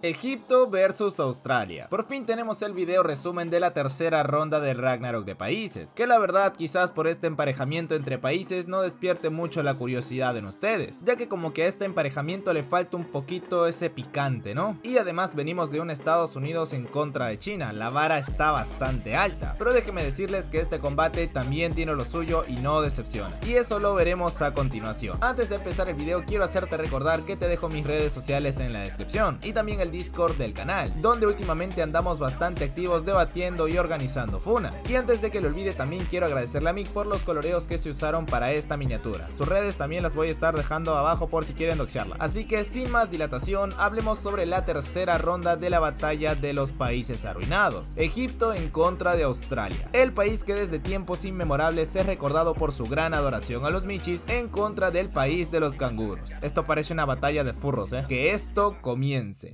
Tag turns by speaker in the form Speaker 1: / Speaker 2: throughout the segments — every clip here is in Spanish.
Speaker 1: Egipto versus Australia. Por fin tenemos el video resumen de la tercera ronda del Ragnarok de países, que la verdad quizás por este emparejamiento entre países no despierte mucho la curiosidad en ustedes, ya que como que a este emparejamiento le falta un poquito ese picante, ¿no? Y además venimos de un Estados Unidos en contra de China, la vara está bastante alta, pero déjenme decirles que este combate también tiene lo suyo y no decepciona, y eso lo veremos a continuación. Antes de empezar el video quiero hacerte recordar que te dejo mis redes sociales en la descripción, y también el Discord del canal, donde últimamente andamos bastante activos debatiendo y organizando funas. Y antes de que lo olvide, también quiero agradecerle a Mick por los coloreos que se usaron para esta miniatura. Sus redes también las voy a estar dejando abajo por si quieren doxearla. Así que sin más dilatación, hablemos sobre la tercera ronda de la batalla de los países arruinados. Egipto en contra de Australia. El país que desde tiempos inmemorables es recordado por su gran adoración a los michis en contra del país de los canguros. Esto parece una batalla de furros, Que esto comience.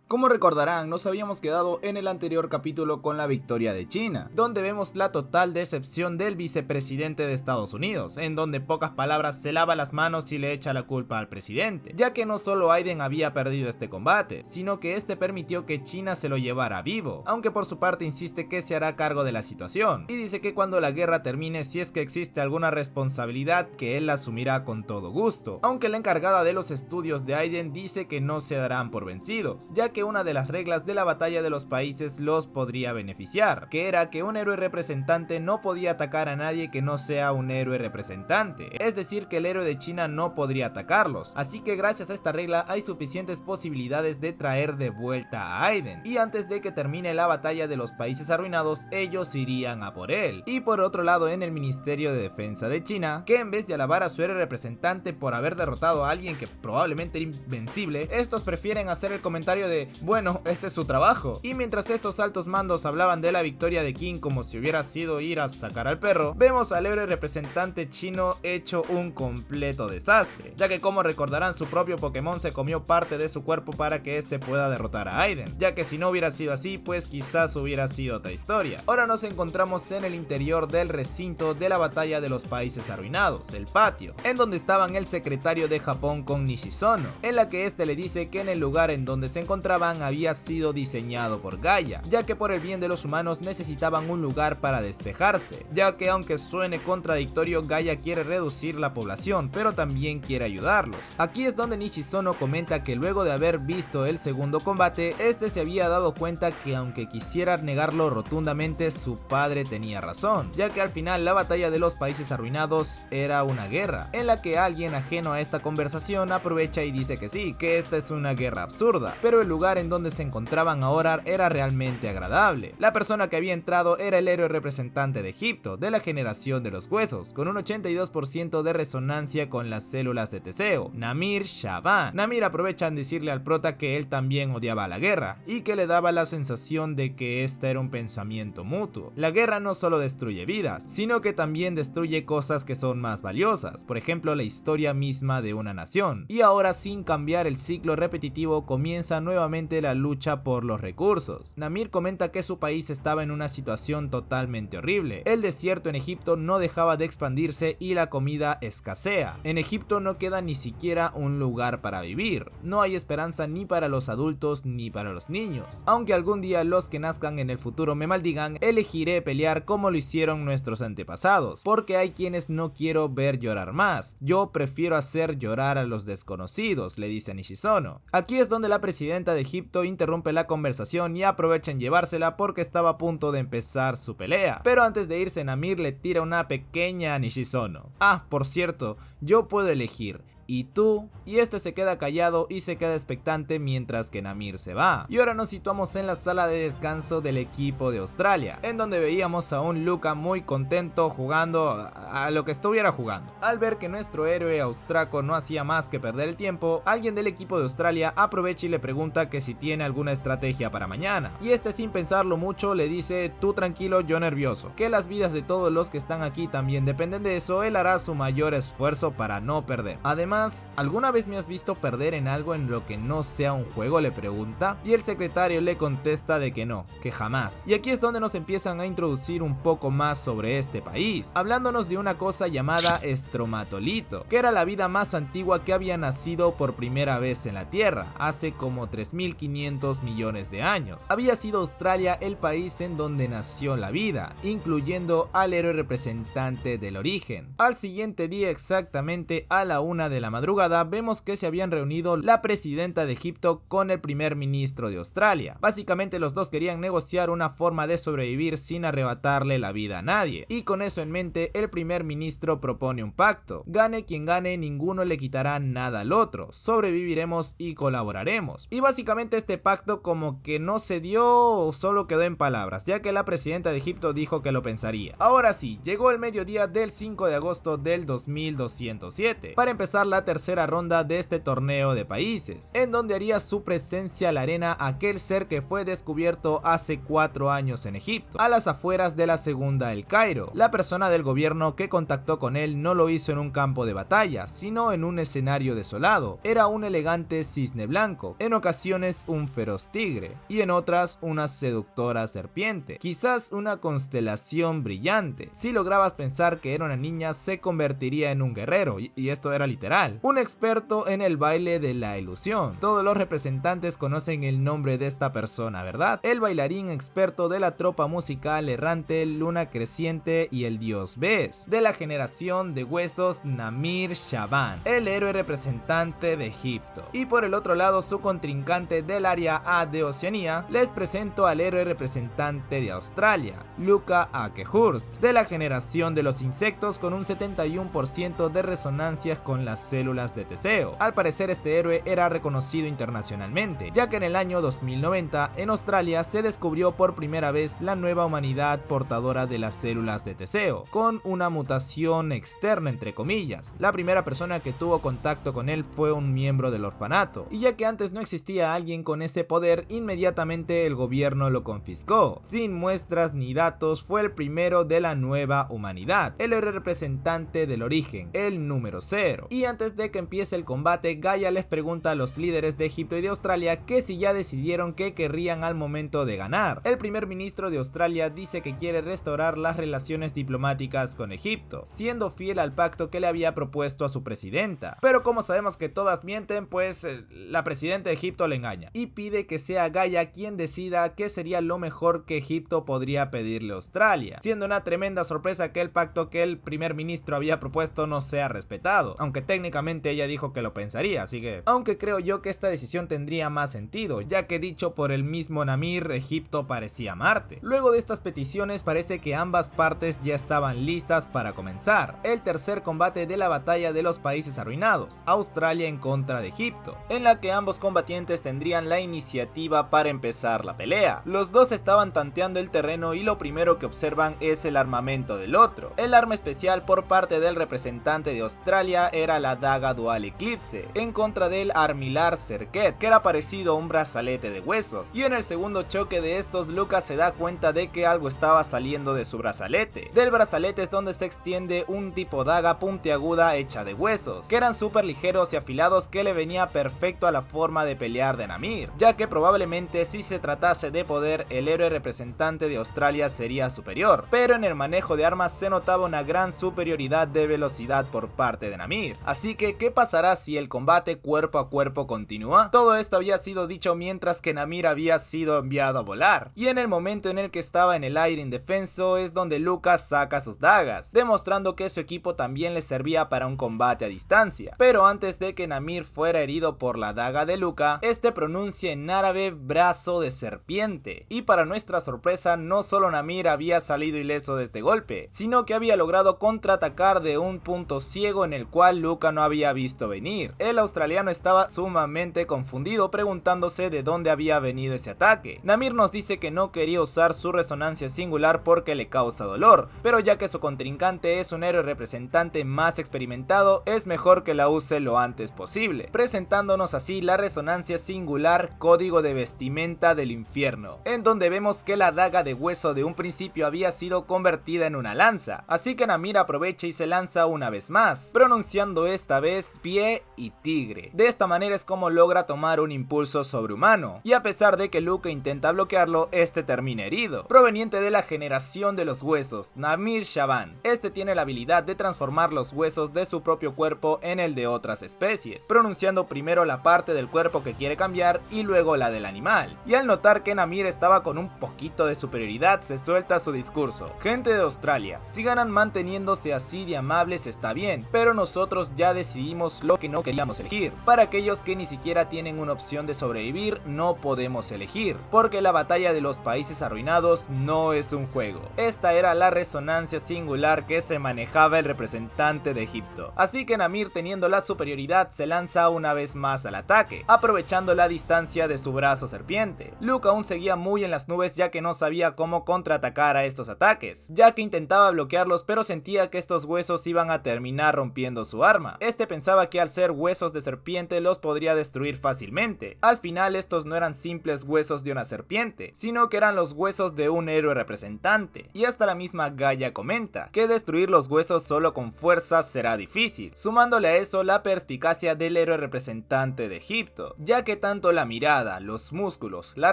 Speaker 1: Como recordarán, nos habíamos quedado en el anterior capítulo con la victoria de China, donde vemos la total decepción del vicepresidente de Estados Unidos, en donde pocas palabras se lava las manos y le echa la culpa al presidente, ya que no solo Aiden había perdido este combate, sino que este permitió que China se lo llevara vivo, aunque por su parte insiste que se hará cargo de la situación, y dice que cuando la guerra termine, si es que existe alguna responsabilidad, que él la asumirá con todo gusto, aunque la encargada de los estudios de Aiden dice que no se darán por vencidos, ya que una de las reglas de la batalla de los países los podría beneficiar, que era que un héroe representante no podía atacar a nadie que no sea un héroe representante, es decir que el héroe de China no podría atacarlos, así que gracias a esta regla hay suficientes posibilidades de traer de vuelta a Aiden, y antes de que termine la batalla de los países arruinados, ellos irían a por él. Y por otro lado, en el Ministerio de Defensa de China, que en vez de alabar a su héroe representante por haber derrotado a alguien que probablemente era invencible, estos prefieren hacer el comentario de bueno, ese es su trabajo. Y mientras estos altos mandos hablaban de la victoria de King como si hubiera sido ir a sacar al perro, vemos al héroe representante chino hecho un completo desastre, ya que como recordarán, su propio Pokémon se comió parte de su cuerpo para que este pueda derrotar a Aiden, ya que si no hubiera sido así, pues quizás hubiera sido otra historia. Ahora nos encontramos en el interior del recinto de la batalla de los países arruinados, el patio, en donde estaban el secretario de Japón con Nishizono, en la que este le dice que en el lugar en donde se encontraban había sido diseñado por Gaia, ya que por el bien de los humanos necesitaban un lugar para despejarse, ya que aunque suene contradictorio, Gaia quiere reducir la población, pero también quiere ayudarlos. Aquí es donde Nishizono comenta que luego de haber visto el segundo combate, este se había dado cuenta que aunque quisiera negarlo rotundamente, su padre tenía razón, ya que al final la batalla de los países arruinados era una guerra, en la que alguien ajeno a esta conversación aprovecha y dice que sí, que esta es una guerra absurda, pero el lugar en donde se encontraban ahora era realmente agradable. La persona que había entrado era el héroe representante de Egipto, de la generación de los huesos, con un 82% de resonancia con las células de Teseo, Namir Shaban. Namir aprovecha en decirle al prota que él también odiaba la guerra, y que le daba la sensación de que esta era un pensamiento mutuo. La guerra no solo destruye vidas, sino que también destruye cosas que son más valiosas, por ejemplo la historia misma de una nación. Y ahora, sin cambiar el ciclo repetitivo, comienza nuevamente la lucha por los recursos. Namir comenta que su país estaba en una situación totalmente horrible. El desierto en Egipto no dejaba de expandirse y la comida escasea. En Egipto no queda ni siquiera un lugar para vivir. No hay esperanza ni para los adultos ni para los niños. Aunque algún día los que nazcan en el futuro me maldigan, elegiré pelear como lo hicieron nuestros antepasados, porque hay quienes no quiero ver llorar más. Yo prefiero hacer llorar a los desconocidos, le dice a Nishizono. Aquí es donde la presidenta de Egipto interrumpe la conversación y aprovecha en llevársela porque estaba a punto de empezar su pelea, pero antes de irse Namir le tira una pequeña a Nishizono. Ah, por cierto, yo puedo elegir. ¿Y tú? Y este se queda callado y se queda expectante mientras que Namir se va. Y ahora nos situamos en la sala de descanso del equipo de Australia, en donde veíamos a un Luka muy contento jugando a lo que estuviera jugando. Al ver que nuestro héroe austraco no hacía más que perder el tiempo, alguien del equipo de Australia aprovecha y le pregunta que si tiene alguna estrategia para mañana. Y este, sin pensarlo mucho, le dice: tú tranquilo, yo nervioso, que las vidas de todos los que están aquí también dependen de eso, él hará su mayor esfuerzo para no perder. Además, Además, ¿alguna vez me has visto perder en algo en lo que no sea un juego?, le pregunta, y el secretario le contesta de que no, que jamás. Y aquí es donde nos empiezan a introducir un poco más sobre este país, hablándonos de una cosa llamada estromatolito, que era la vida más antigua que había nacido por primera vez en la Tierra, hace como 3.500 millones de años. Había sido Australia el país en donde nació la vida, incluyendo al héroe representante del origen. Al siguiente día, exactamente a la 1 de la madrugada, vemos que se habían reunido la presidenta de Egipto con el primer ministro de Australia. Básicamente los dos querían negociar una forma de sobrevivir sin arrebatarle la vida a nadie, y con eso en mente el primer ministro propone un pacto: gane quien gane, ninguno le quitará nada al otro, sobreviviremos y colaboraremos. Y básicamente este pacto como que no se dio o solo quedó en palabras, ya que la presidenta de Egipto dijo que lo pensaría. Ahora sí, llegó el mediodía del 5 de agosto del 2207 para empezar la tercera ronda de este torneo de países, en donde haría su presencia la arena aquel ser que fue descubierto hace 4 años en Egipto, a las afueras de la segunda El Cairo. La persona del gobierno que contactó con él no lo hizo en un campo de batalla, sino en un escenario desolado. Era un elegante cisne blanco, en ocasiones un feroz tigre, y en otras una seductora serpiente, quizás una constelación brillante. Si lograbas pensar que era una niña, se convertiría en un guerrero, y esto era literal. Un experto en el baile de la ilusión. Todos los representantes conocen el nombre de esta persona, ¿verdad? El bailarín experto de la tropa musical errante Luna Creciente y el dios Bes, de la generación de huesos Namir Shaban, el héroe representante de Egipto. Y por el otro lado, su contrincante del área A de Oceanía, les presento al héroe representante de Australia, Luka Akehurst, de la generación de los insectos, con un 71% de resonancias con las células de Teseo. Al parecer este héroe era reconocido internacionalmente, ya que en el año 2090 en Australia se descubrió por primera vez la nueva humanidad portadora de las células de Teseo, con una mutación externa entre comillas. La primera persona que tuvo contacto con él fue un miembro del orfanato, y ya que antes no existía alguien con ese poder, inmediatamente el gobierno lo confiscó. Sin muestras ni datos, fue el primero de la nueva humanidad, el héroe representante del origen, el número 0. Y antes de que empiece el combate, Gaia les pregunta a los líderes de Egipto y de Australia que si ya decidieron qué querrían al momento de ganar. El primer ministro de Australia dice que quiere restaurar las relaciones diplomáticas con Egipto, siendo fiel al pacto que le había propuesto a su presidenta. Pero como sabemos que todas mienten, pues la presidenta de Egipto le engaña y pide que sea Gaia quien decida qué sería lo mejor que Egipto podría pedirle a Australia, siendo una tremenda sorpresa que el pacto que el primer ministro había propuesto no sea respetado, aunque técnicamente ella dijo que lo pensaría, así que aunque creo yo que esta decisión tendría más sentido, ya que dicho por el mismo Namir, Egipto parecía Marte. Luego de estas peticiones parece que ambas partes ya estaban listas para comenzar el tercer combate de la batalla de los países arruinados, Australia en contra de Egipto, en la que ambos combatientes tendrían la iniciativa para empezar la pelea. Los dos estaban tanteando el terreno y lo primero que observan es el armamento del otro. El arma especial por parte del representante de Australia era la daga Dual Eclipse, en contra del Armilar Serket, que era parecido a un brazalete de huesos, y en el segundo choque de estos, Lucas se da cuenta de que algo estaba saliendo de su brazalete. Del brazalete es donde se extiende un tipo daga puntiaguda hecha de huesos, que eran súper ligeros y afilados, que le venía perfecto a la forma de pelear de Namir, ya que probablemente si se tratase de poder, el héroe representante de Australia sería superior, pero en el manejo de armas se notaba una gran superioridad de velocidad por parte de Namir. Así que, ¿qué pasará si el combate cuerpo a cuerpo continúa? Todo esto había sido dicho mientras que Namir había sido enviado a volar, y en el momento en el que estaba en el aire indefenso es donde Lucas saca sus dagas, demostrando que su equipo también le servía para un combate a distancia. Pero antes de que Namir fuera herido por la daga de Luka, este pronuncia en árabe brazo de serpiente, y para nuestra sorpresa no solo Namir había salido ileso de este golpe, sino que había logrado contraatacar de un punto ciego en el cual Luka no había visto venir. El australiano estaba sumamente confundido, preguntándose de dónde había venido ese ataque. Namir nos dice que no quería usar su resonancia singular porque le causa dolor, pero ya que su contrincante es un héroe representante más experimentado, es mejor que la use lo antes posible, presentándonos así la resonancia singular Código de Vestimenta del Infierno, en donde vemos que la daga de hueso de un principio había sido convertida en una lanza, así que Namir aprovecha y se lanza una vez más, pronunciando esta vez pie y tigre. De esta manera es como logra tomar un impulso sobrehumano, y a pesar de que Luka intenta bloquearlo, este termina herido. Proveniente de la generación de los huesos, Namir Shaban. Este tiene la habilidad de transformar los huesos de su propio cuerpo en el de otras especies, pronunciando primero la parte del cuerpo que quiere cambiar y luego la del animal. Y al notar que Namir estaba con un poquito de superioridad, se suelta su discurso: gente de Australia, si ganan manteniéndose así de amables está bien, pero nosotros ya decidimos lo que no queríamos elegir. Para aquellos que ni siquiera tienen una opción de sobrevivir, no podemos elegir, porque la batalla de los países arruinados no es un juego. Esta era la resonancia singular que se manejaba el representante de Egipto. Así que Namir, teniendo la superioridad, se lanza una vez más al ataque, aprovechando la distancia de su brazo serpiente. Luka aún seguía muy en las nubes, ya que no sabía cómo contraatacar a estos ataques, ya que intentaba bloquearlos pero sentía que estos huesos iban a terminar rompiendo su arma. Este pensaba que al ser huesos de serpiente los podría destruir fácilmente. Al final estos no eran simples huesos de una serpiente, sino que eran los huesos de un héroe representante, y hasta la misma Gaia comenta que destruir los huesos solo con fuerza será difícil, sumándole a eso la perspicacia del héroe representante de Egipto, ya que tanto la mirada, los músculos, la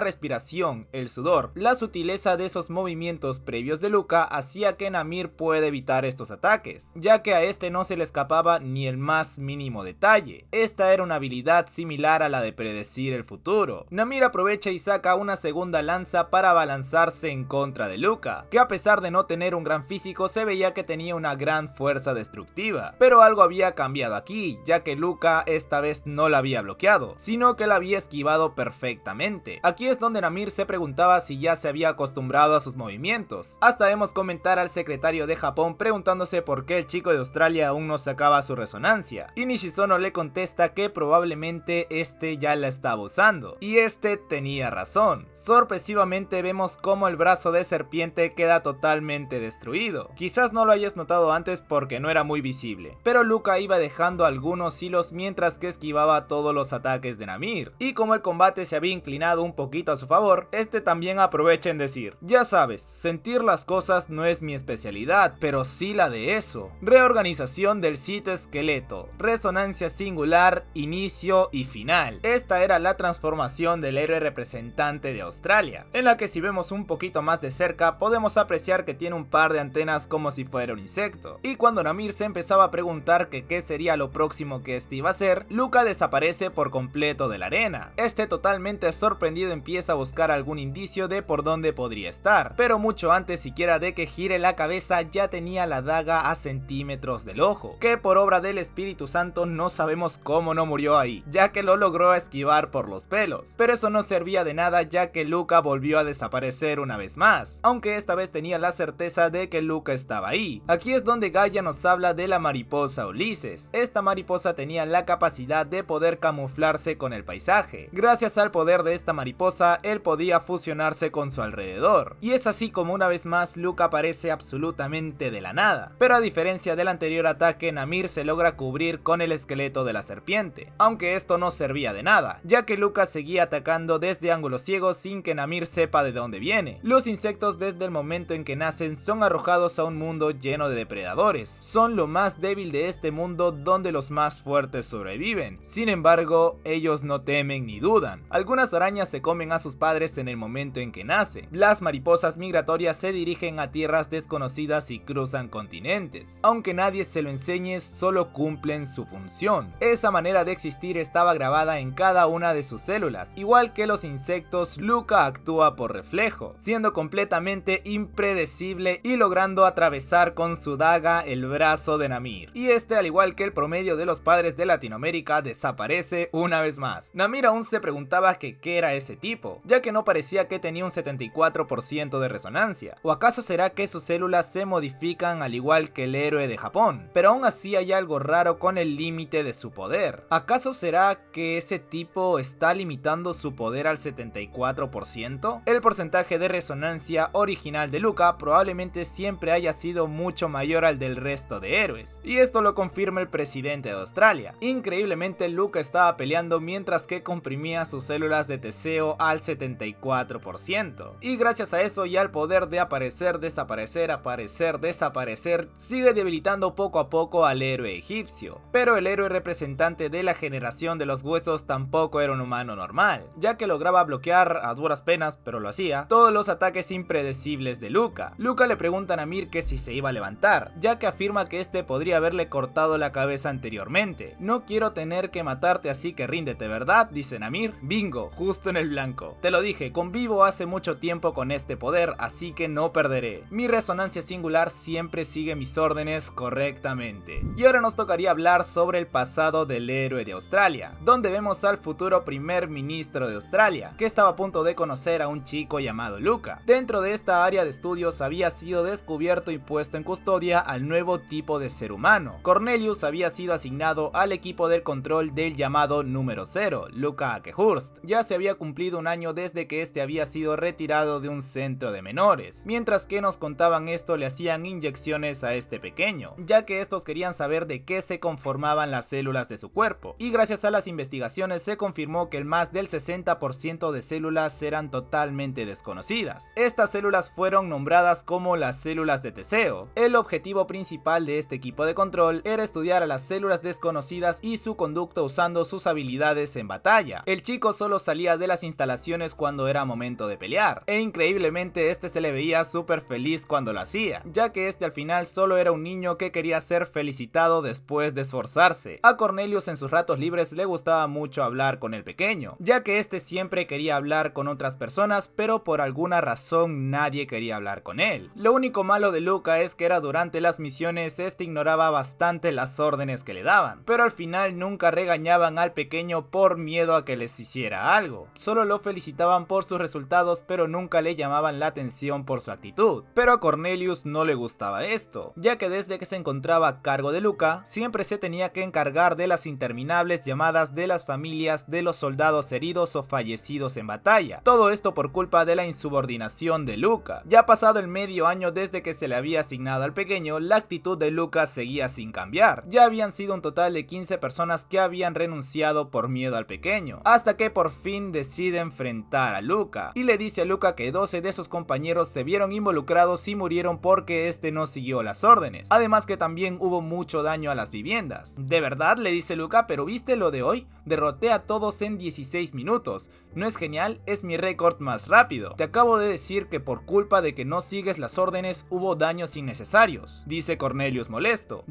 Speaker 1: respiración, el sudor, la sutileza de esos movimientos previos de Luka hacía que Namir pueda evitar estos ataques, ya que a este no se le escapaba ni el más mínimo detalle. Esta era una habilidad similar a la de predecir el futuro. Namir aprovecha y saca una segunda lanza para abalanzarse en contra de Luka, que a pesar de no tener un gran físico se veía que tenía una gran fuerza destructiva. Pero algo había cambiado aquí, ya que Luka esta vez no la había bloqueado, sino que la había esquivado perfectamente. Aquí es donde Namir se preguntaba si ya se había acostumbrado a sus movimientos. Hasta vemos comentar al secretario de Japón preguntándose por qué el chico de Australia aún no sacaba su resonancia, y Nishizono le contesta que probablemente este ya la estaba usando, y este tenía razón. Sorpresivamente vemos cómo el brazo de serpiente queda totalmente destruido. Quizás no lo hayas notado antes porque no era muy visible, pero Luka iba dejando algunos hilos mientras que esquivaba todos los ataques de Namir, y como el combate se había inclinado un poquito a su favor, este también aprovecha en decir: ya sabes, sentir las cosas no es mi especialidad, pero sí la de eso. Reorganización del citoesqueleto, resonancia singular, inicio y final. Esta era la transformación del héroe representante de Australia, en la que si vemos un poquito más de cerca podemos apreciar que tiene un par de antenas como si fuera un insecto. Y cuando Namir se empezaba a preguntar que qué sería lo próximo que este iba a hacer, Luka desaparece por completo de la arena. Este, totalmente sorprendido, empieza a buscar algún indicio de por dónde podría estar, pero mucho antes siquiera de que gire la cabeza ya tenía la daga a centímetros del ojo, que por obra del Espíritu Santo no sabemos cómo no murió ahí, ya que lo logró esquivar por los pelos. Pero eso no servía de nada, ya que Luka volvió a desaparecer una vez más, aunque esta vez tenía la certeza de que Luka estaba ahí. Aquí es donde Gaia nos habla de la mariposa Ulises. Esta mariposa tenía la capacidad de poder camuflarse con el paisaje. Gracias al poder de esta mariposa, él podía fusionarse con su alrededor, y es así como una vez más Luka aparece absolutamente de la nada. Pero a diferencia del anterior ataque, Namir se logra cubrir con el esqueleto de la serpiente, aunque esto no servía de nada, ya que Luka seguía atacando desde ángulos ciegos sin que Namir sepa de dónde viene. Los insectos, desde el momento en que nacen, son arrojados a un mundo lleno de depredadores. Son lo más débil de este mundo, donde los más fuertes sobreviven. Sin embargo, ellos no temen ni dudan. Algunas arañas se comen a sus padres en el momento en que nacen. Las mariposas migratorias se dirigen a tierras desconocidas y cruzan continentes. Aunque nadie se lo enseñe, solo cumplen su función. Esa manera de existir estaba grabada en cada una de sus células. Igual que los insectos, Luka actúa por reflejo, siendo completamente impredecible y logrando atravesar con su daga el brazo de Namir. Y este, al igual que el promedio de los padres de Latinoamérica, desaparece una vez más. Namir aún se preguntaba que qué era ese tipo, ya que no parecía que tenía un 74% de resonancia. ¿O acaso será que sus células se modifican al igual que el héroe de Japón? Pero aún así hay algo raro con el límite de su poder. ¿Acaso será que ese tipo está limitando su poder al 74%? El porcentaje de resonancia original de Luka probablemente siempre haya sido mucho mayor al del resto de héroes, y esto lo confirma el presidente de Australia. Increíblemente, Luka estaba peleando mientras que comprimía sus células de Teseo al 74%, y gracias a eso y al poder de aparecer, desaparecer, aparecer, desaparecer, sigue debilitando poco a poco al héroe egipcio. Pero el héroe representante de la generación de los huesos tampoco era un humano normal, ya que lograba bloquear, a duras penas, pero lo hacía, todos los ataques impredecibles de Luka. Luka le pregunta a Namir que si se iba a levantar, ya que afirma que este podría haberle cortado la cabeza anteriormente. No quiero tener que matarte, así que ríndete, ¿verdad?, dice Namir. Bingo, justo en el blanco. Te lo dije, convivo hace mucho tiempo con este poder, así que no perderé. Mi resonancia singular siempre sigue mis órdenes correctamente. Y ahora nos tocaría hablar sobre el pasado del héroe de Australia, donde vemos al futuro primer ministro de Australia, que estaba a punto de conocer a un chico llamado Luka. Dentro de esta área de estudios había sido descubierto y puesto en custodia al nuevo tipo de ser humano. Cornelius había sido asignado al equipo del control del llamado número 0, Luka Akehurst. Ya se había cumplido un año desde que este había sido retirado de un centro de menores. Mientras que nos contaban esto, le hacían inyecciones a este pequeño, ya que estos querían saber de qué se conformaban las células de su cuerpo, y gracias a las investigaciones se confirmó que el más del 60% de células eran totalmente desconocidas. Estas células fueron nombradas como las células de Teseo. El objetivo principal de este equipo de control era estudiar a las células desconocidas y su conducta usando sus habilidades en batalla. El chico solo salía de las instalaciones cuando era momento de pelear, e increíblemente este se le veía súper feliz cuando lo hacía, ya que este al final solo era un niño que quería ser felicitado después de esforzarse. A Cornelius en sus ratos libres le gustaba mucho hablar con el pequeño, ya que este siempre quería hablar con otras personas, pero por alguna razón nadie quería hablar con él. Lo único malo de Luka es que era durante las misiones este ignoraba bastante las órdenes que le daban, pero al final nunca regañaban al pequeño por miedo a que les hiciera algo. Solo lo felicitaban por sus resultados, pero nunca le llamaban la atención por su actitud. Pero a Cornelius no le gustaba esto, ya que desde que se encontraba a cargo de Luka, siempre se tenía que encargar de las interminables llamadas de las familias de los soldados heridos o fallecidos en batalla. Todo esto por culpa de la insubordinación de Luka. Ya pasado el medio año desde que se le había asignado al pequeño, la actitud de Luka seguía sin cambiar. Ya habían sido un total de 15 personas que habían renunciado por miedo al pequeño, hasta que por fin decide enfrentar a Luka, y le dice a Luka que 12 de sus compañeros se vieron involucrados y murieron porque este no siguió las órdenes. Además que también hubo mucho daño a las viviendas. ¿De verdad?, le dice Luka, pero ¿viste lo de hoy? Derroté a todos en 16 minutos. ¿No es genial? Es mi récord más rápido. Te acabo de decir que por culpa de que no sigues las órdenes hubo daños innecesarios, dice Cornelius molesto.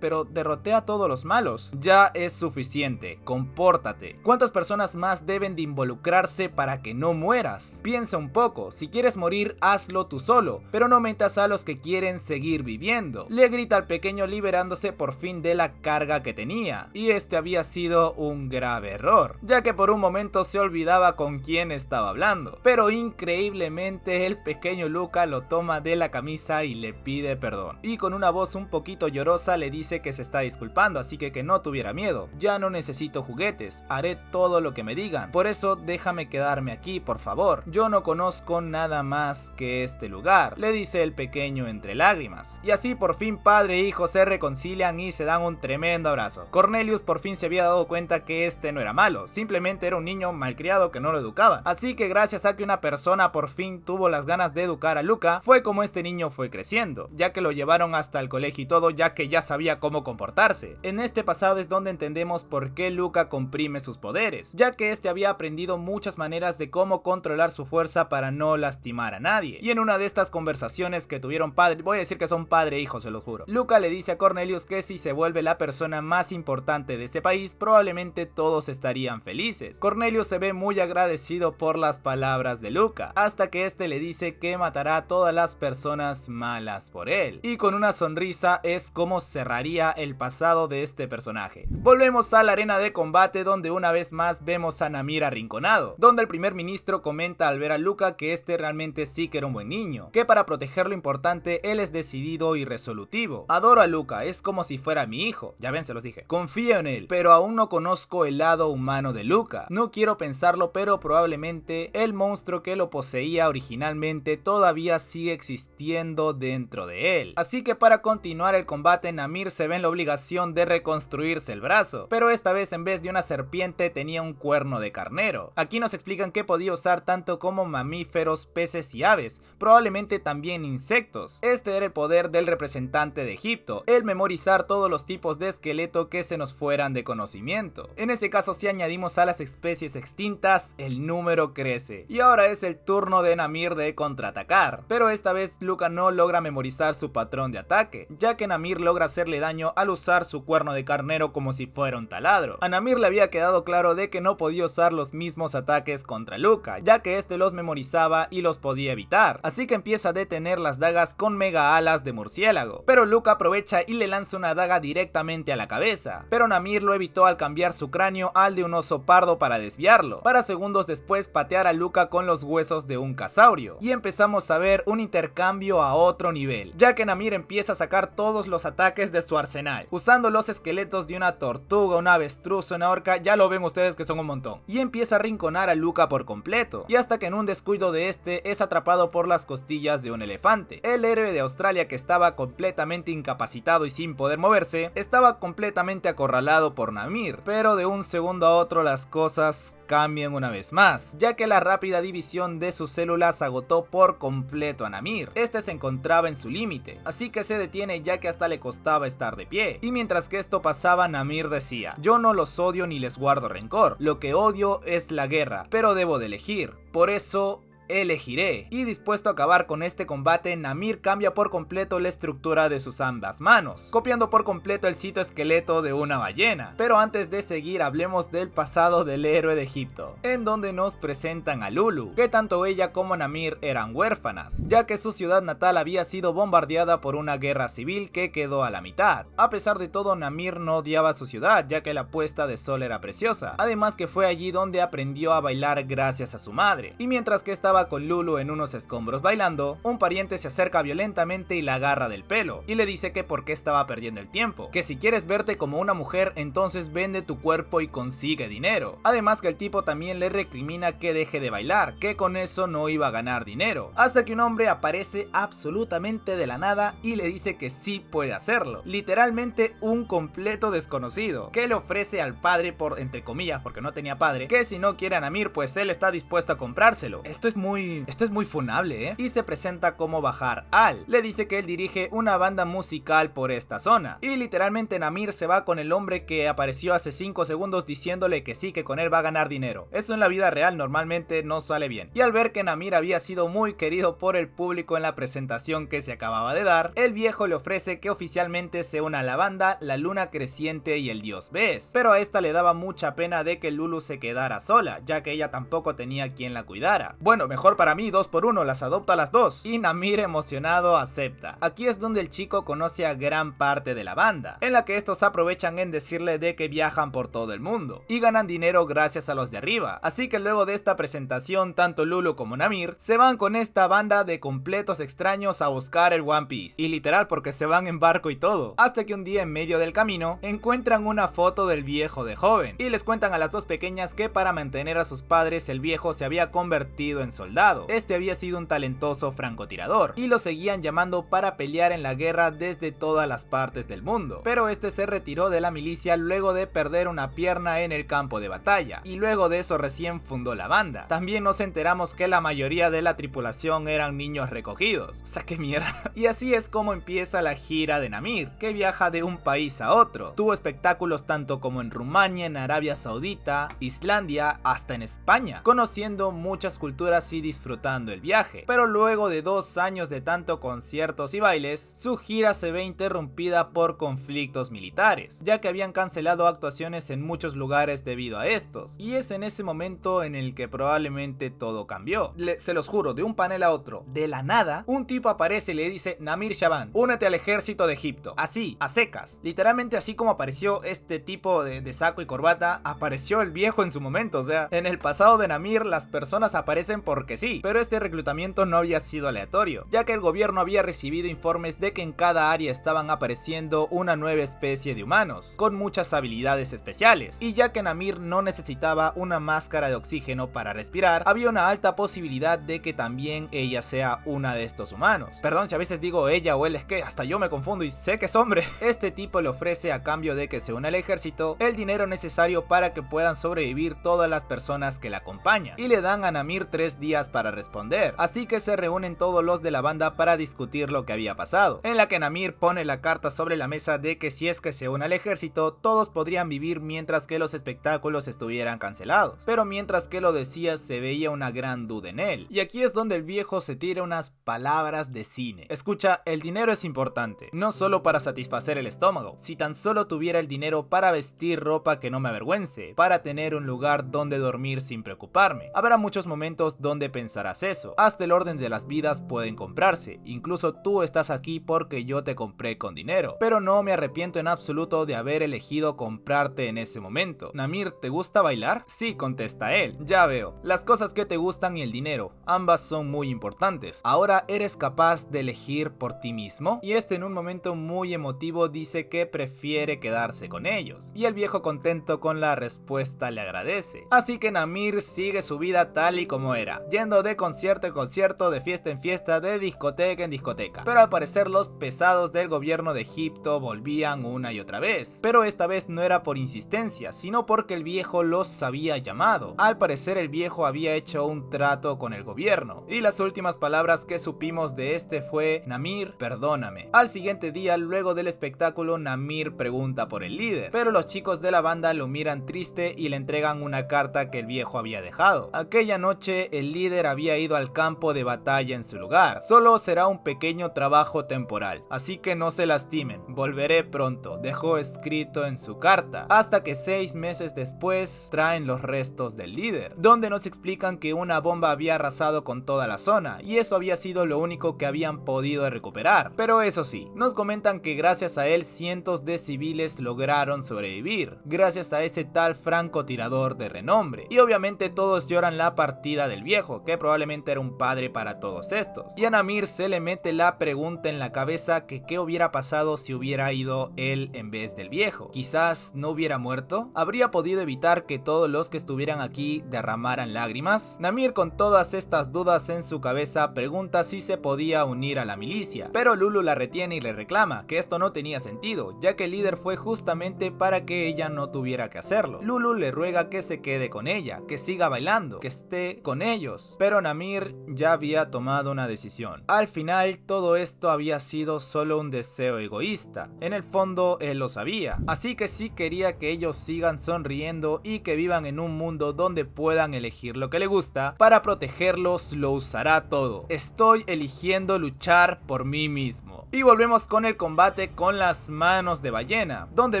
Speaker 1: Pero derroté a todos los malos. Ya es suficiente, compórtate. ¿Cuántas personas más deben de involucrarse para que no mueras? Piensa un poco, si quieres morir hazlo tú solo, pero no metas a los que quieren seguir viviendo. Le grita al pequeño liberándose por fin de la carga que tenía, y este había sido un grave error, ya que por un momento se olvidaba con quién estaba hablando, pero increíblemente el pequeño Luka lo toma de la camisa y le pide perdón, y con una voz un poquito llorosa le dice que se está disculpando, así que no tuviera miedo. Ya no necesito juguetes, haré todo lo que me digan, por eso déjame quedarme aquí, por favor. Yo no conozco nada más que este lugar, le dice el pequeño entre lágrimas. Y así por fin padre e hijo se reconcilian y se dan un tremendo abrazo. Cornelius por fin se había dado cuenta que este no era malo, simplemente era un niño malcriado que no lo educaba. Así que gracias a que una persona por fin tuvo las ganas de educar a Luka, fue como este niño fue creciendo, ya que lo llevaron hasta el colegio y todo, ya que ya sabía cómo comportarse. En este pasado es donde entendemos por qué Luka comprime sus poderes, ya que este había aprendido muchas maneras de cómo controlar su fuerza para no lastimar a nadie. Y en una de estas conversaciones que tuvieron padre, voy a decir que son padre e hijo, se lo juro, Luka le dice a Cornelius que si se vuelve la persona más importante de ese país, probablemente todos estarían felices. Cornelius se ve muy agradecido por las palabras de Luka, hasta que este le dice que matará a todas las personas malas por él, y con una sonrisa es como cerraría el pasado de este personaje. Volvemos a la arena de combate, donde una vez más vemos a Namir arrinconado, donde el primer ministro comenta al ver a Luka que este realmente sí que era un buen niño, que para proteger lo importante él es decidido y resolutivo. Adoro a Luka, es como si fuera mi hijo, ya ven, se los dije. Confío en él, pero aún no conozco el lado humano de Luka. No quiero pensarlo, pero probablemente el monstruo que lo poseía originalmente todavía sigue existiendo dentro de él. Así que para continuar el combate, Namir se ve en la obligación de reconstruirse el brazo, pero esta vez en vez de una serpiente tenía un cuerno de carnero. Aquí nos explican que podía usar tanto como mamíferos, peces y aves, probablemente también insectos. Este era el poder del representante de Egipto, el memorizar todos los tipos de esqueleto que se nos fueran de conocimiento. En este caso, si añadimos a las especies extintas, el número crece. Y ahora es el turno de Namir de contraatacar, pero esta vez Luca no logra memorizar su patrón de ataque, ya que Namir logra hacerle daño al usar su cuerno de carnero como si fuera un taladro. A Namir le había quedado claro de que no podía usar los mismos ataques contra Luca, ya que este los memorizaba y los podía evitar, así que empieza a detener las dagas con mega alas de murciélago, pero Luca aprovecha y le lanza una daga directamente a la cabeza, pero Namir lo evitó al cambiar su cráneo al de un oso pardo para desviarlo, para segundos después patear a Luca con los huesos de un casaurio, y empezamos a ver un intercambio a otro nivel, ya que Namir empieza a sacar todos los ataques de su arsenal, usando los esqueletos de una tortuga, una avestruz, una orca, ya lo ven ustedes que son un montón, y empieza a rinconar a Luca por completo, y hasta que en un descuido de este es atrapado por las costillas de un elefante. El héroe de Australia, que estaba completamente incapacitado y sin poder moverse, estaba completamente acorralado por Namir, pero de un segundo a otro las cosas cambian una vez más, ya que la rápida división de sus células agotó por completo a Namir. Este se encontraba en su límite, así que se detiene ya que hasta le costaba estar de pie, y mientras que esto pasaba, Namir decía: yo no los odio ni les guardo rencor, lo que odio es la guerra, pero debo de elegir, por eso elegiré. Y dispuesto a acabar con este combate, Namir cambia por completo la estructura de sus ambas manos, copiando por completo el citoesqueleto de una ballena. Pero antes de seguir, hablemos del pasado del héroe de Egipto, en donde nos presentan a Lulu, que tanto ella como Namir eran huérfanas, ya que su ciudad natal había sido bombardeada por una guerra civil que quedó a la mitad. A pesar de todo, Namir no odiaba su ciudad, ya que la puesta de sol era preciosa, además que fue allí donde aprendió a bailar gracias a su madre. Y mientras que estaba con Lulu en unos escombros bailando, un pariente se acerca violentamente y la agarra del pelo, y le dice que por qué estaba perdiendo el tiempo, que si quieres verte como una mujer, entonces vende tu cuerpo y consigue dinero. Además que el tipo también le recrimina que deje de bailar, que con eso no iba a ganar dinero, hasta que un hombre aparece absolutamente de la nada y le dice que sí puede hacerlo, literalmente un completo desconocido, que le ofrece al padre, por entre comillas porque no tenía padre, que si no quiere a Namir pues él está dispuesto a comprárselo. Esto es muy funable, y se presenta como Bahar Al. Le dice que él dirige una banda musical por esta zona, y literalmente Namir se va con el hombre que apareció hace 5 segundos diciéndole que sí, que con él va a ganar dinero. Eso en la vida real normalmente no sale bien. Y al ver que Namir había sido muy querido por el público en la presentación que se acababa de dar, el viejo le ofrece que oficialmente se una a la banda La Luna Creciente y el Dios Bes, pero a esta le daba mucha pena de que Lulu se quedara sola, ya que ella tampoco tenía quien la cuidara. Bueno, mejor para mí 2 por 1, las adopta a las dos. Y Namir, emocionado, acepta. Aquí es donde el chico conoce a gran parte de la banda, en la que estos aprovechan en decirle de que viajan por todo el mundo y ganan dinero gracias a los de arriba. Así que luego de esta presentación, tanto Lulu como Namir se van con esta banda de completos extraños a buscar el One Piece, y literal porque se van en barco y todo, hasta que un día en medio del camino encuentran una foto del viejo de joven, y les cuentan a las dos pequeñas que para mantener a sus padres el viejo se había convertido en soldado. Este había sido un talentoso francotirador, y lo seguían llamando para pelear en la guerra desde todas las partes del mundo, pero este se retiró de la milicia luego de perder una pierna en el campo de batalla, y luego de eso recién fundó la banda. También nos enteramos que la mayoría de la tripulación eran niños recogidos, o sea, qué mierda. Y así es como empieza la gira de Namir, que viaja de un país a otro. Tuvo espectáculos tanto como en Rumania, en Arabia Saudita, Islandia, hasta en España, conociendo muchas culturas y disfrutando el viaje. Pero luego de 2 años de tanto conciertos y bailes, su gira se ve interrumpida por conflictos militares, ya que habían cancelado actuaciones en muchos lugares debido a estos, y es en ese momento en el que probablemente todo cambió. Se los juro, de un panel a otro, de la nada, un tipo aparece y le dice: Namir Shaban, únete al ejército de Egipto. Así, a secas, literalmente así como apareció este tipo de saco y corbata, apareció el viejo en su momento. O sea, en el pasado de Namir las personas aparecen porque sí, pero este reclutamiento no había sido aleatorio, ya que el gobierno había recibido informes de que en cada área estaban apareciendo una nueva especie de humanos, con muchas habilidades especiales, y ya que Namir no necesitaba una máscara de oxígeno para respirar, había una alta posibilidad de que también ella sea una de estos humanos. Perdón si a veces digo ella o él, es que hasta yo me confundo y sé que es hombre. Este tipo le ofrece, a cambio de que se una al ejército, el dinero necesario para que puedan sobrevivir todas las personas que la acompañan, y le dan a Namir 3 días para responder, así que se reúnen todos los de la banda para discutir lo que había pasado, en la que Namir pone la carta sobre la mesa de que si es que se une al ejército, todos podrían vivir mientras que los espectáculos estuvieran cancelados, pero mientras que lo decía se veía una gran duda en él, y aquí es donde el viejo se tira unas palabras de cine. Escucha, el dinero es importante, no solo para satisfacer el estómago, si tan solo tuviera el dinero para vestir ropa que no me avergüence, para tener un lugar donde dormir sin preocuparme. Habrá muchos momentos donde pensarás eso, hasta el orden de las vidas pueden comprarse, incluso tú estás aquí porque yo te compré con dinero, pero no me arrepiento en absoluto de haber elegido comprarte en ese momento. Namir, ¿te gusta bailar? Sí, contesta él. Ya veo, las cosas que te gustan y el dinero, ambas son muy importantes. Ahora eres capaz de elegir por ti mismo, y en un momento muy emotivo dice que prefiere quedarse con ellos, y el viejo contento con la respuesta le agradece. Así que Namir sigue su vida tal y como era, yendo de concierto en concierto, de fiesta en fiesta, de discoteca en discoteca, pero al parecer los pesados del gobierno de Egipto volvían una y otra vez, pero esta vez no era por insistencia, sino porque el viejo los había llamado. Al parecer el viejo había hecho un trato con el gobierno, y las últimas palabras que supimos de este fue: Namir, perdóname. Al siguiente día, luego del espectáculo, Namir pregunta por el líder, pero los chicos de la banda lo miran triste y le entregan una carta que el viejo había dejado. Aquella noche el líder había ido al campo de batalla en su lugar. Solo será un pequeño trabajo temporal, así que no se lastimen, volveré pronto, dejó escrito en su carta, hasta que 6 meses después traen los restos del líder, donde nos explican que una bomba había arrasado con toda la zona, y eso había sido lo único que habían podido recuperar. Pero eso sí, nos comentan que gracias a él cientos de civiles lograron sobrevivir, gracias a ese tal francotirador de renombre, y obviamente todos lloran la partida del viejo, que probablemente era un padre para todos estos, y a Namir se le mete la pregunta en la cabeza que qué hubiera pasado si hubiera ido él en vez del viejo. Quizás no hubiera muerto, habría podido evitar que todos los que estuvieran aquí derramaran lágrimas. Namir, con todas estas dudas en su cabeza, pregunta si se podía unir a la milicia, pero Lulu la retiene y le reclama que esto no tenía sentido, ya que el líder fue justamente para que ella no tuviera que hacerlo. Lulu le ruega que se quede con ella, que siga bailando, que esté con ellos, pero Namir ya había tomado una decisión. Al final todo esto había sido solo un deseo egoísta, en el fondo él lo sabía, así que sí quería que ellos sigan sonriendo y que vivan en un mundo donde puedan elegir lo que le gusta. Para protegerlos lo usará todo. Estoy eligiendo luchar por mí mismo. Y volvemos con el combate con las manos de ballena, donde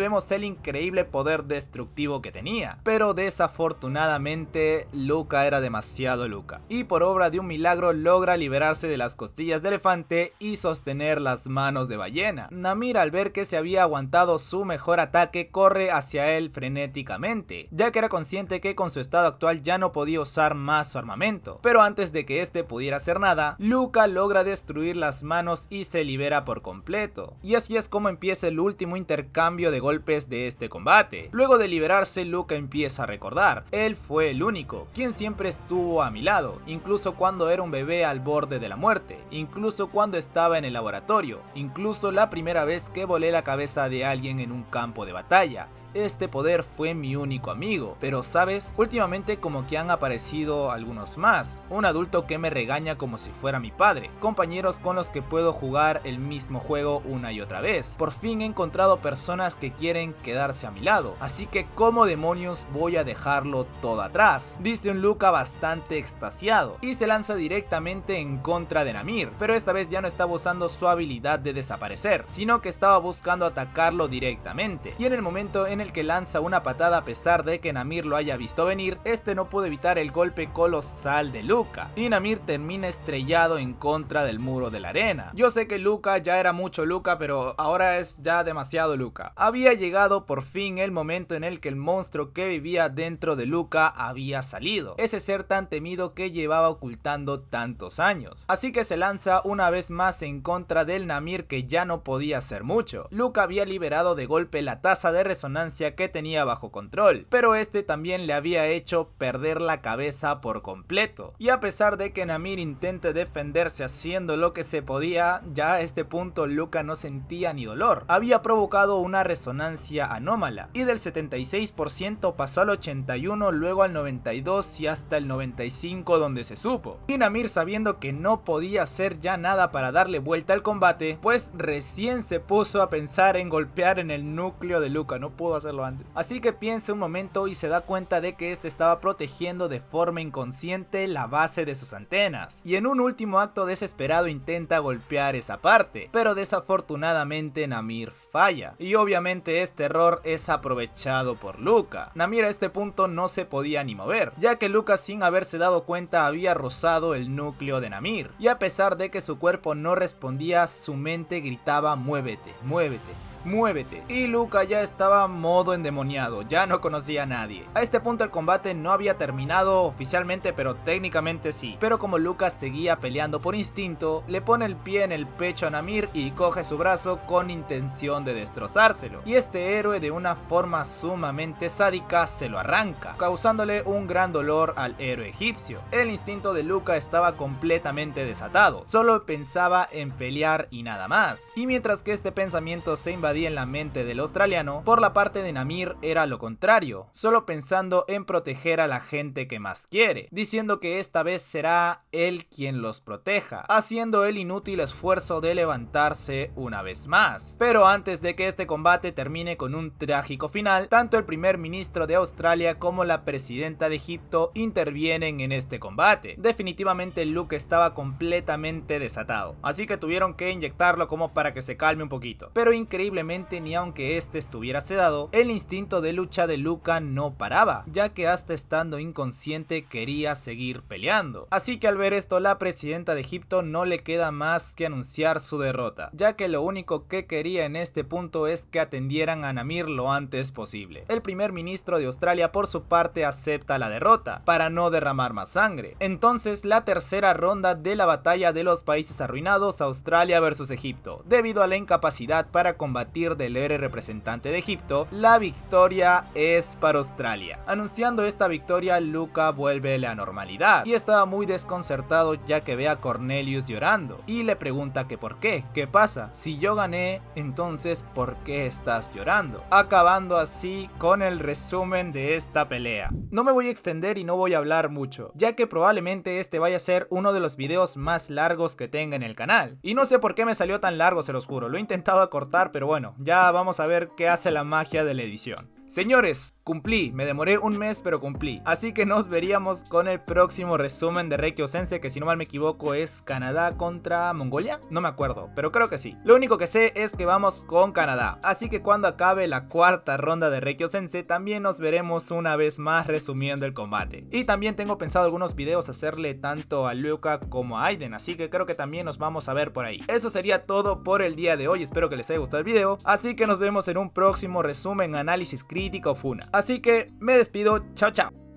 Speaker 1: vemos el increíble poder destructivo que tenía, pero desafortunadamente Luca era demasiado Luca, y por obra de un milagro logra liberarse de las costillas de elefante y sostener las manos de ballena. Namir, al ver que se había aguantado su mejor ataque, corre hacia él frenéticamente, ya que era consciente que con su estado actual ya no podía usar más su armamento, pero antes de que este pudiera hacer nada, Luca logra destruir las manos y se libera por completo, y así es como empieza el último intercambio de golpes de este combate. Luego de liberarse, Luca empieza a recordar, él fue el único, quien siempre estuvo a mi lado, incluso cuando era un bebé al borde de la muerte, incluso cuando estaba en el laboratorio, incluso la primera vez que volé la cabeza de alguien en un campo de batalla. Este poder fue mi único amigo, pero sabes, últimamente como que han aparecido algunos más, un adulto que me regaña como si fuera mi padre, compañeros con los que puedo jugar el mismo juego una y otra vez. Por fin he encontrado personas que quieren quedarse a mi lado, así que ¿cómo demonios voy a dejarlo todo atrás?, dice un Luca bastante extasiado, y se lanza directamente en contra de Namir, pero esta vez ya no estaba usando su habilidad de desaparecer, sino que estaba buscando atacarlo directamente, y en el momento en el que lanza una patada a pesar de que Namir lo haya visto venir, este no pudo evitar el golpe colosal de Luca, y Namir termina estrellado en contra del muro de la arena. Yo sé que Luca ya era mucho Luca, pero ahora es ya demasiado Luca. Había llegado por fin el momento en el que el monstruo que vivía dentro de Luca había salido, ese ser tan temido que llevaba ocultando tantos años, así que se lanza una vez más en contra del Namir, que ya no podía hacer mucho. Luca había liberado de golpe la tasa de resonancia distancia que tenía bajo control, pero este también le había hecho perder la cabeza por completo. Y a pesar de que Namir intente defenderse haciendo lo que se podía, ya a este punto Luka no sentía ni dolor. Había provocado una resonancia anómala y del 76% pasó al 81%, luego al 92% y hasta el 95% donde se supo. Y Namir, sabiendo que no podía hacer ya nada para darle vuelta al combate, pues recién se puso a pensar en golpear en el núcleo de Luka, no pudo hacerlo antes. Así que piensa un momento y se da cuenta de que este estaba protegiendo de forma inconsciente la base de sus antenas. Y en un último acto desesperado intenta golpear esa parte, pero desafortunadamente Namir falla. Y obviamente este error es aprovechado por Luka. Namir a este punto no se podía ni mover, ya que Luka, sin haberse dado cuenta, había rozado el núcleo de Namir. Y a pesar de que su cuerpo no respondía, su mente gritaba: muévete, muévete, muévete. Y Luka ya estaba modo endemoniado, ya no conocía a nadie. A este punto el combate no había terminado oficialmente, pero técnicamente sí. Pero como Luka seguía peleando por instinto, le pone el pie en el pecho a Namir y coge su brazo con intención de destrozárselo. Y este héroe, de una forma sumamente sádica, se lo arranca, causándole un gran dolor al héroe egipcio. El instinto de Luka estaba completamente desatado, solo pensaba en pelear y nada más. Y mientras que este pensamiento se invadía en la mente del australiano, por la parte de Namir era lo contrario, solo pensando en proteger a la gente que más quiere, diciendo que esta vez será él quien los proteja, haciendo el inútil esfuerzo de levantarse una vez más. Pero antes de que este combate termine con un trágico final, tanto el primer ministro de Australia como la presidenta de Egipto intervienen en este combate. Definitivamente Luka estaba completamente desatado, así que tuvieron que inyectarlo como para que se calme un poquito, pero increíblemente, ni aunque este estuviera sedado, el instinto de lucha de Luka no paraba, ya que hasta estando inconsciente quería seguir peleando. Así que al ver esto, la presidenta de Egipto no le queda más que anunciar su derrota, ya que lo único que quería en este punto es que atendieran a Namir lo antes posible. El primer ministro de Australia, por su parte, acepta la derrota para no derramar más sangre. Entonces, la tercera ronda de la batalla de los países arruinados, Australia versus Egipto. Debido a la incapacidad para combatir del héroe representante de Egipto, la victoria es para Australia. Anunciando esta victoria, Luka vuelve a la normalidad y estaba muy desconcertado, ya que ve a Cornelius llorando y le pregunta que por qué, qué pasa, si yo gané, entonces ¿por qué estás llorando? Acabando así con el resumen de esta pelea. No me voy a extender y no voy a hablar mucho, ya que probablemente este vaya a ser uno de los videos más largos que tenga en el canal, y no sé por qué me salió tan largo, se los juro. Lo he intentado acortar, pero bueno, ya vamos a ver qué hace la magia de la edición. Señores, cumplí, me demoré un mes pero cumplí, así que nos veríamos con el próximo resumen de Reikyo Sensei, que si no mal me equivoco es Canadá contra Mongolia, no me acuerdo, pero creo que sí. Lo único que sé es que vamos con Canadá, así que cuando acabe la cuarta ronda de Reikyo Sensei también nos veremos una vez más resumiendo el combate. Y también tengo pensado algunos videos hacerle tanto a Luka como a Aiden, así que creo que también nos vamos a ver por ahí. Eso sería todo por el día de hoy, espero que les haya gustado el video, así que nos vemos en un próximo resumen, análisis crítico, Funa. Así que me despido, chao chao.